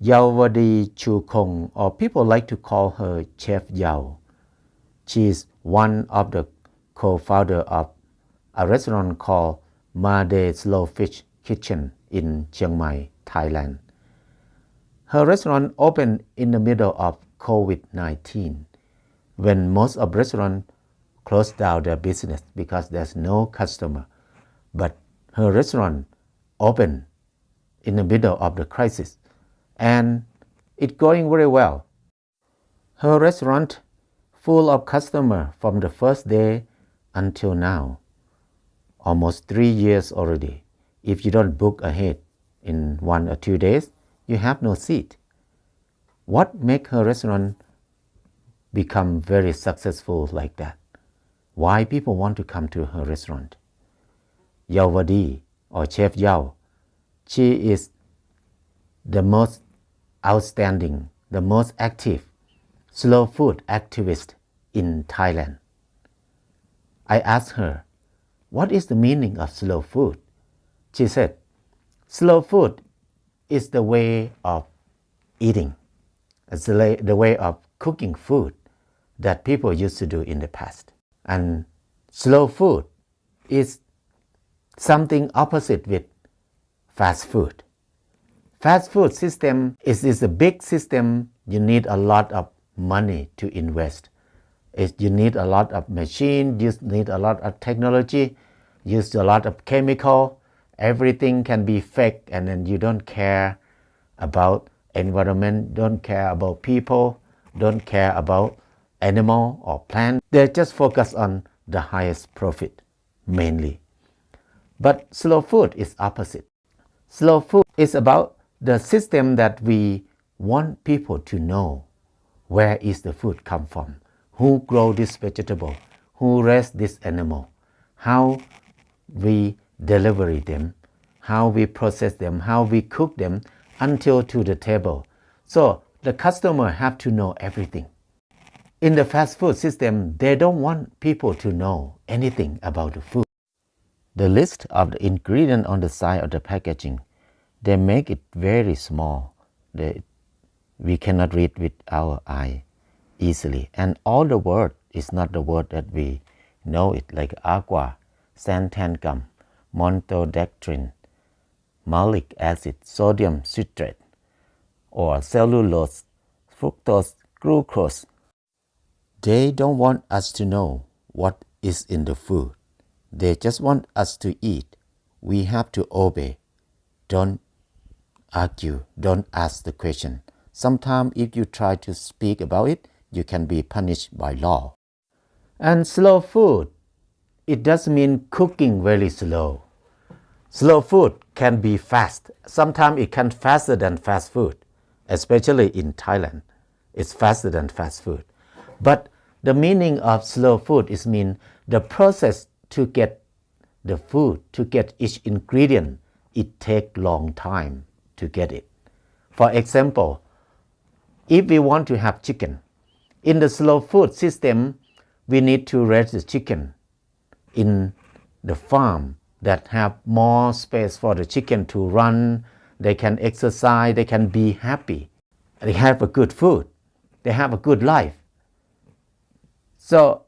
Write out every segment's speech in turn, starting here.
Yawadi Chukong, or people like to call her Chef Yao. She is one of the co-founder of a restaurant called Made Slow Fish Kitchen in Chiang Mai, Thailand. Her restaurant opened in the middle of COVID-19, when most of restaurants closed down their business because there's no customer. But her restaurant opened in the middle of the crisis, and it's going very well. Her restaurant full of customers from the first day until now, almost 3 years already. If you don't book ahead in 1 or 2 days, you have no seat. What makes her restaurant become very successful like that? Why people want to come to her restaurant? Yawadi, or Chef Yao, she is the most outstanding, the most active slow food activist in Thailand. I asked her, what is the meaning of slow food? She said, slow food is the way of eating. It's the way of cooking food that people used to do in the past. And slow food is something opposite with fast food. Fast food system is a big system. You need a lot of money to invest. You need a lot of machine, you need a lot of technology, use a lot of chemical. Everything can be fake, and then you don't care about environment, don't care about people, don't care about animal or plant. They just focus on the highest profit mainly. But slow food is opposite. Slow food is about the system that we want people to know where is the food come from, who grow this vegetable, who raise this animal, how we deliver them, how we process them, how we cook them until to the table. So the customer have to know everything. In the fast food system, they don't want people to know anything about the food. The list of the ingredients on the side of the packaging, they make it very small. We cannot read with our eye easily. And all the word is not the word that we know it, like aqua, xanthan, maltodextrin, malic acid, sodium citrate, or cellulose, fructose, glucose. They don't want us to know what is in the food. They just want us to eat. We have to obey. Don't argue. Don't ask the question. Sometimes if you try to speak about it, you can be punished by law. And slow food, it doesn't mean cooking very slow. Slow food can be fast. Sometimes it can faster than fast food, especially in Thailand. It's faster than fast food. But the meaning of slow food is mean the process to get the food, to get each ingredient, it takes long time to get it. For example, if we want to have chicken, in the slow food system, we need to raise the chicken in the farm that have more space for the chicken to run. They can exercise, they can be happy. They have a good food. They have a good life. So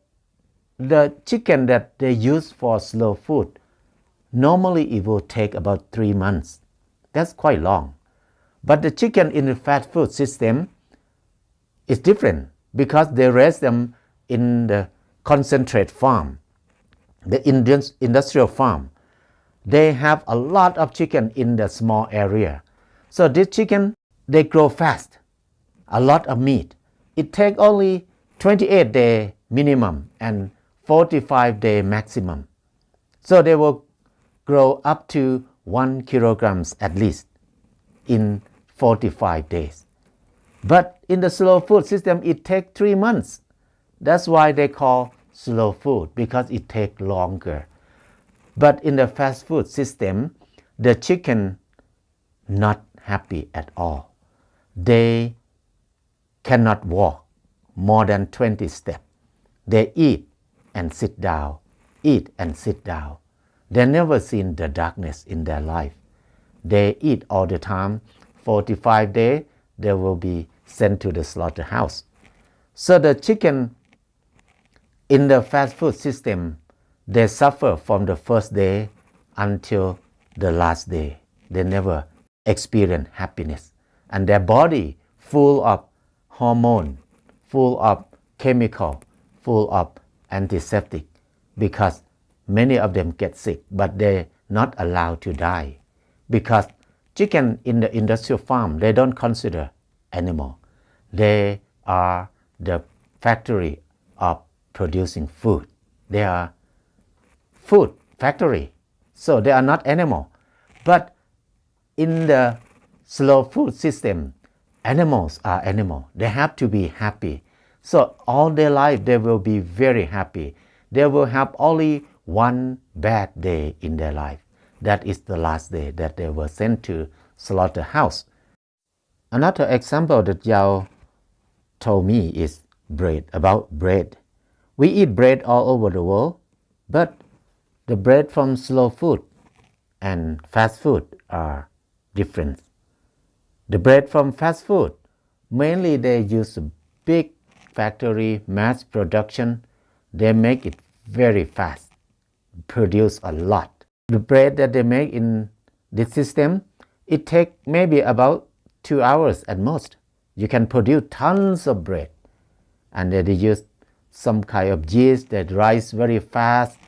the chicken that they use for slow food, normally it will take about 3 months. That's quite long. But the chicken in the fast food system is different because they raise them in the concentrate farm, the industrial farm. They have a lot of chicken in the small area. So this chicken, they grow fast, a lot of meat. It takes only 28 days minimum and 45 days maximum. So they will grow up to 1 kilograms at least in 45 days. But in the slow food system, it takes 3 months. That's why they call slow food, because it takes longer. But in the fast food system, the chicken not happy at all. They cannot walk more than 20 steps. They eat and sit down, eat and sit down. They never seen the darkness in their life. They eat all the time, 45 days, they will be sent to the slaughterhouse. So the chicken in the fast food system, they suffer from the first day until the last day. They never experience happiness. And their body full of hormone, full of chemical, full of antiseptic, because many of them get sick, but they're not allowed to die. Because chicken in the industrial farm, they don't consider animal. They are the factory of producing food. They are food factory. So they are not animal. But in the slow food system, animals are animal. They have to be happy. So all their life they will be very happy. They will have only one bad day in their life. That is the last day that they were sent to slaughterhouse. Another example that Yao told me is bread, about bread. We eat bread all over the world, but the bread from slow food and fast food are different. The bread from fast food, mainly they use a big factory, mass production. They make it very fast, produce a lot. The bread that they make in this system, it takes maybe about 2 hours at most. You can produce tons of bread. And they use some kind of yeast that rise very fast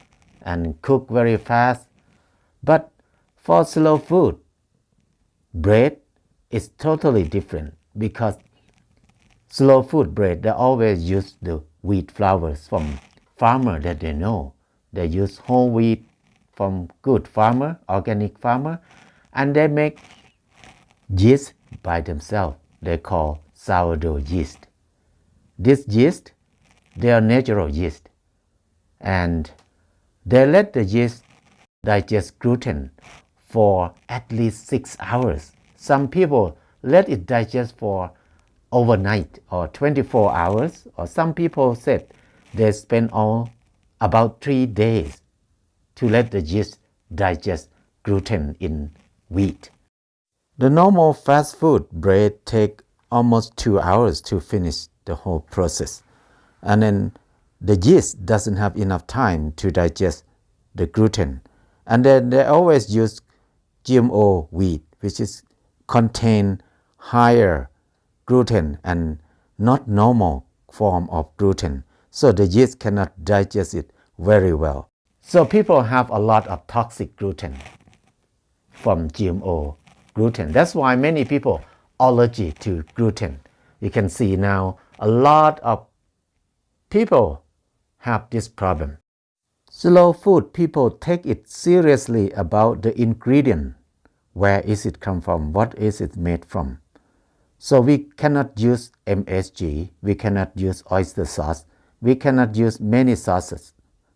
and cook very fast. But for slow food, bread is totally different, because slow food bread, they always use the wheat flours from farmer that they know. They use whole wheat from good farmer, organic farmer, and they make yeast by themselves. They call sourdough yeast. This yeast, they are natural yeast, and they let the yeast digest gluten for at least 6 hours. Some people let it digest for overnight or 24 hours, or some people said they spend about 3 days to let the yeast digest gluten in wheat. The normal fast food bread take almost 2 hours to finish the whole process. And then the yeast doesn't have enough time to digest the gluten. And then they always use GMO wheat, which is contain higher gluten and not normal form of gluten. So the yeast cannot digest it very well. So people have a lot of toxic gluten from GMO gluten. That's why many people allergy to gluten. You can see now a lot of people have this problem. Slow food people take it seriously about the ingredient. Where is it come from? What is it made from? So we cannot use MSG. We cannot use oyster sauce. We cannot use many sauces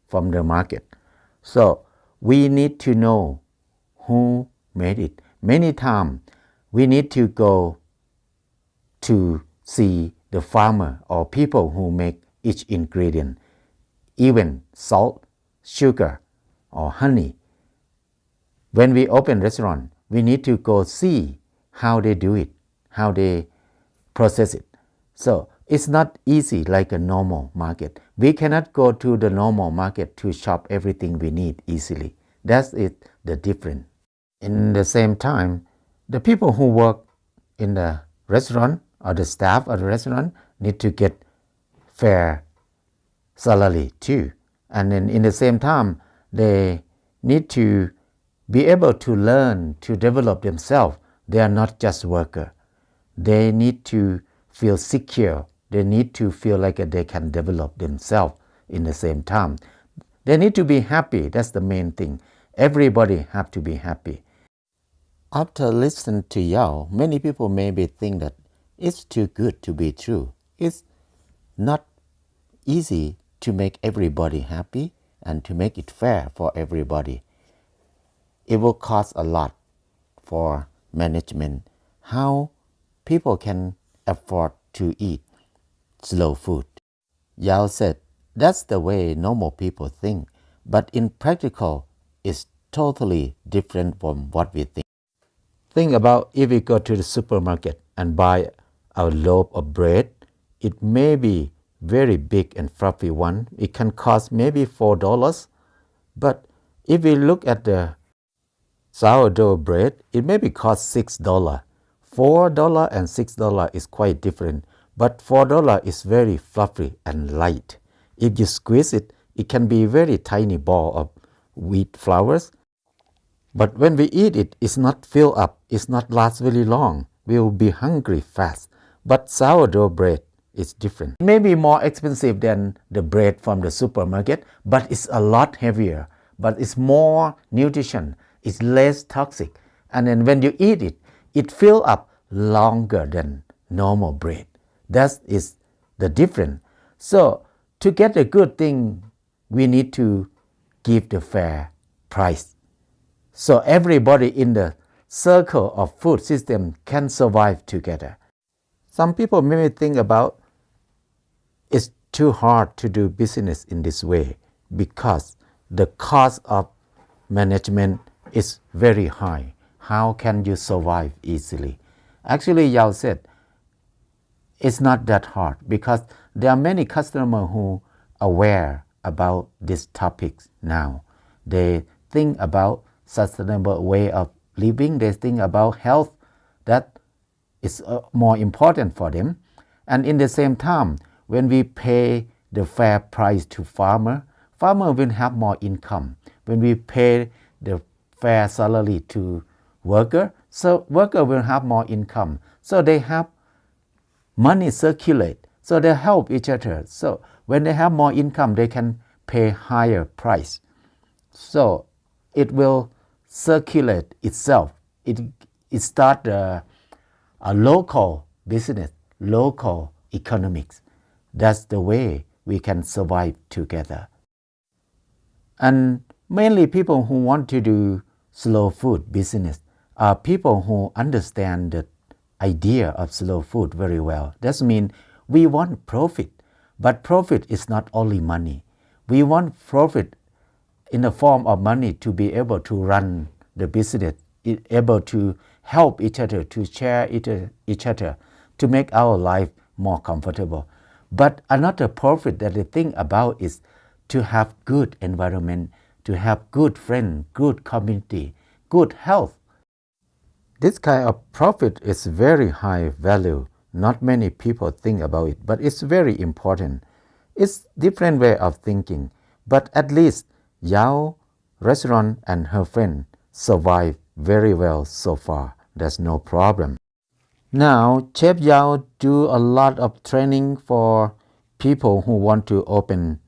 from the market. So we need to know who made it. Many times we need to go to see the farmer or people who make each ingredient, even salt, sugar, or honey. When we open restaurant, we need to go see how they do it, how they process it. So it's not easy like a normal market. We cannot go to the normal market to shop everything we need easily. That's it, the difference. In the same time, the people who work in the restaurant or the staff of the restaurant need to get fair salary too. And then in the same time, they need to be able to learn to develop themselves. They are not just workers. They need to feel secure. They need to feel like they can develop themselves in the same time. They need to be happy. That's the main thing. Everybody have to be happy. After listening to Yao, many people maybe think that it's too good to be true. It's not easy to make everybody happy and to make it fair for everybody. It will cost a lot for management. How people can afford to eat slow food. Yao said that's the way normal people think, but in practical, it's totally different from what we think. Think about if we go to the supermarket and buy a loaf of bread. It may be very big and fluffy one. It can cost maybe $4. But if we look at the sourdough bread, it maybe cost $6. $4 and $6 is quite different. But $4 is very fluffy and light. If you squeeze it, it can be very tiny ball of wheat flours. But when we eat it, it's not fill up, it's not last very long. We will be hungry fast. But sourdough bread is different. It may be more expensive than the bread from the supermarket, but it's a lot heavier. But it's more nutrition, it's less toxic. And then when you eat it, it fills up longer than normal bread. That is the difference. So to get a good thing, we need to give the fair price. So everybody in the circle of food system can survive together. Some people may think about it's too hard to do business in this way because the cost of management is very high. How can you survive easily? Actually, Yao said, it's not that hard because there are many customers who are aware about these topics now. They think about sustainable way of living. They think about health. That is more important for them. And in the same time, when we pay the fair price to farmer will have more income. When we pay the fair salary to worker, so worker will have more income. So they have money circulate. So they help each other. So when they have more income, they can pay higher price. So it will circulate itself. It start a local business, local economics. That's the way we can survive together. And mainly people who want to do slow food business are people who understand the idea of slow food very well. That means we want profit, but profit is not only money. We want profit in the form of money to be able to run the business, able to help each other, to share each other, to make our life more comfortable. But another profit that they think about is to have good environment, to have good friends, good community, good health. This kind of profit is very high value. Not many people think about it, but it's very important. It's different way of thinking, but at least Yao restaurant and her friend survive very well so far. There's no problem. Now, Chef Yao do a lot of training for people who want to open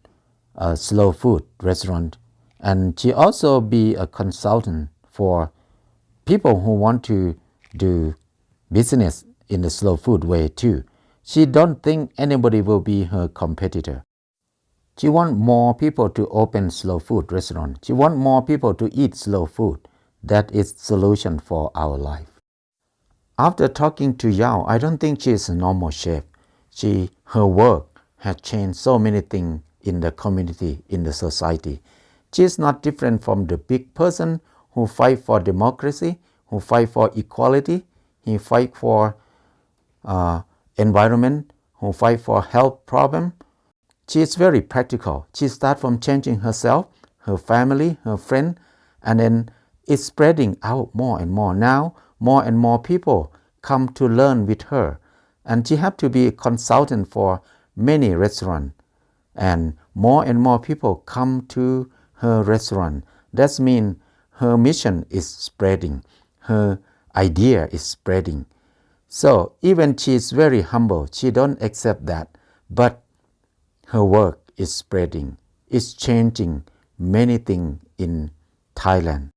a slow food restaurant, and she also be a consultant for people who want to do business in the slow food way too. She don't think anybody will be her competitor. She want more people to open slow food restaurant. She want more people to eat slow food. That is solution for our life. After talking to Yao, I don't think she is a normal chef. Her work has changed so many things in the community, in the society. She is not different from the big person who fight for democracy, who fight for equality, he fight for environment, who fight for health problem. She is very practical. She starts from changing herself, her family, her friend, and then it's spreading out more and more. Now, more and more people come to learn with her, and she have to be a consultant for many restaurants, and more people come to her restaurant. That means her mission is spreading, her idea is spreading. So even she is very humble, she don't accept that, but her work is spreading, it's changing many things in Thailand.